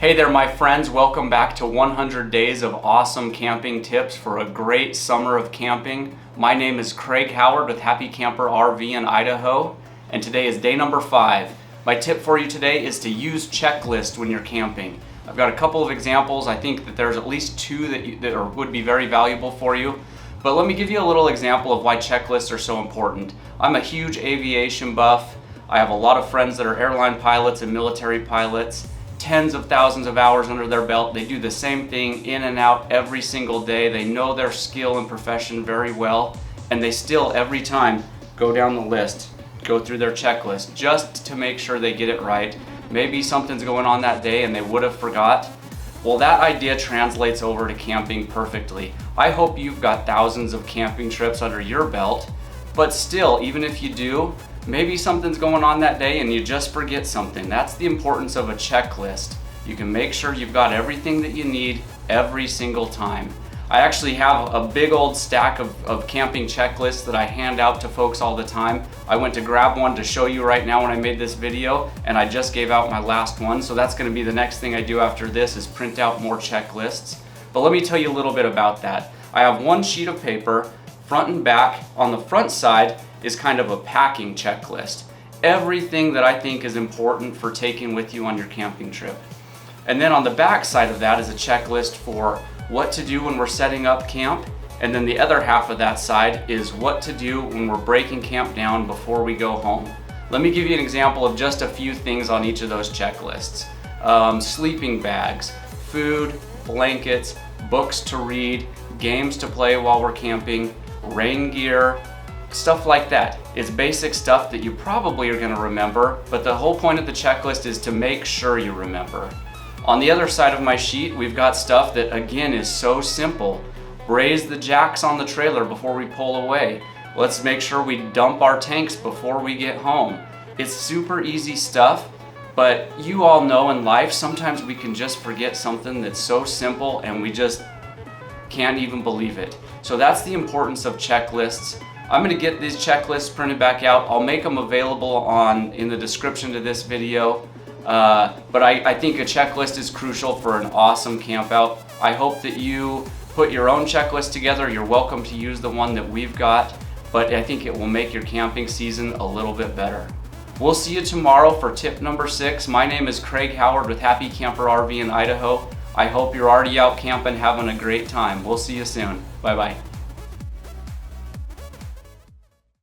Hey there, my friends. Welcome back to 100 Days of Awesome Camping Tips for a great summer of camping. My name is Craig Howard with Happy Camper RV in Idaho, and today is day number 5. My tip for you today is to use checklists when you're camping. I've got a couple of examples. I think that there's at least 2 that would be very valuable for you. But let me give you a little example of why checklists are so important. I'm a huge aviation buff. I have a lot of friends that are airline pilots and military pilots. Tens of thousands of hours under their belt. They do the same thing in and out every single day. They know their skill and profession very well, and they still every time go down the list, go through their checklist just to make sure they get it right. Maybe something's going on that day and they would have forgot. Well, that idea translates over to camping perfectly. I hope you've got thousands of camping trips under your belt, but still, even if you do, maybe something's going on that day and you just forget something. That's the importance of a checklist. You can make sure you've got everything that you need every single time. I actually have a big old stack of camping checklists that I hand out to folks all the time. I went to grab one to show you right now when I made this video, and I just gave out my last one. So that's going to be the next thing I do after this, is print out more checklists. But let me tell you a little bit about that. I have one sheet of paper, front and back. On the front side is kind of a packing checklist. Everything that I think is important for taking with you on your camping trip. And then on the back side of that is a checklist for what to do when we're setting up camp. And then the other half of that side is what to do when we're breaking camp down before we go home. Let me give you an example of just a few things on each of those checklists. Sleeping bags, food, blankets, books to read, games to play while we're camping, rain gear, stuff like that. It's basic stuff that you probably are going to remember, but the whole point of the checklist is to make sure you remember. On the other side of my sheet, we've got stuff that again is so simple. Braze the jacks on the trailer before we pull away. Let's make sure we dump our tanks before we get home. It's super easy stuff, but you all know in life sometimes we can just forget something that's so simple and we just can't even believe it. So that's the importance of checklists. I'm going to get these checklists printed back out. I'll make them available in the description to this video. But I think a checklist is crucial for an awesome camp out. I hope that you put your own checklist together. You're welcome to use the one that we've got, but I think it will make your camping season a little bit better. We'll see you tomorrow for tip number 6. My name is Craig Howard with Happy Camper RV in Idaho. I hope you're already out camping, having a great time. We'll see you soon. Bye-bye.